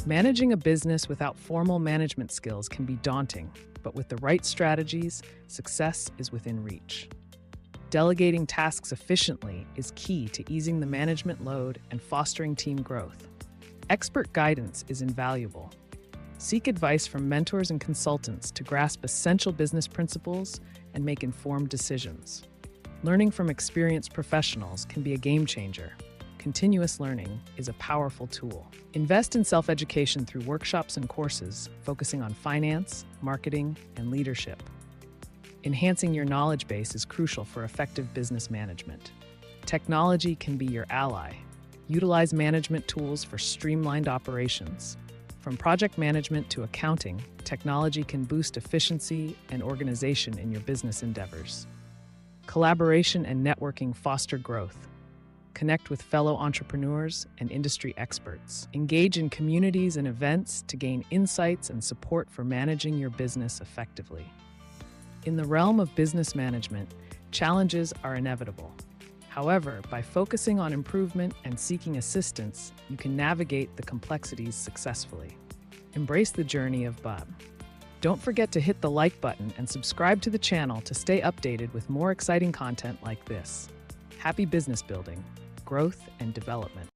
Managing a business without formal management skills can be daunting, but with the right strategies, success is within reach. Delegating tasks efficiently is key to easing the management load and fostering team growth. Expert guidance is invaluable. Seek advice from mentors and consultants to grasp essential business principles and make informed decisions. Learning from experienced professionals can be a game changer. Continuous learning is a powerful tool. Invest in self-education through workshops and courses focusing on finance, marketing, and leadership. Enhancing your knowledge base is crucial for effective business management. Technology can be your ally. Utilize management tools for streamlined operations. From project management to accounting, technology can boost efficiency and organization in your business endeavors. Collaboration and networking foster growth. Connect with fellow entrepreneurs and industry experts. Engage in communities and events to gain insights and support for managing your business effectively. In the realm of business management, challenges are inevitable. However, by focusing on improvement and seeking assistance, you can navigate the complexities successfully. Embrace the journey of BUM. Don't forget to hit the like button and subscribe to the channel to stay updated with more exciting content like this. Happy business building, growth, and development.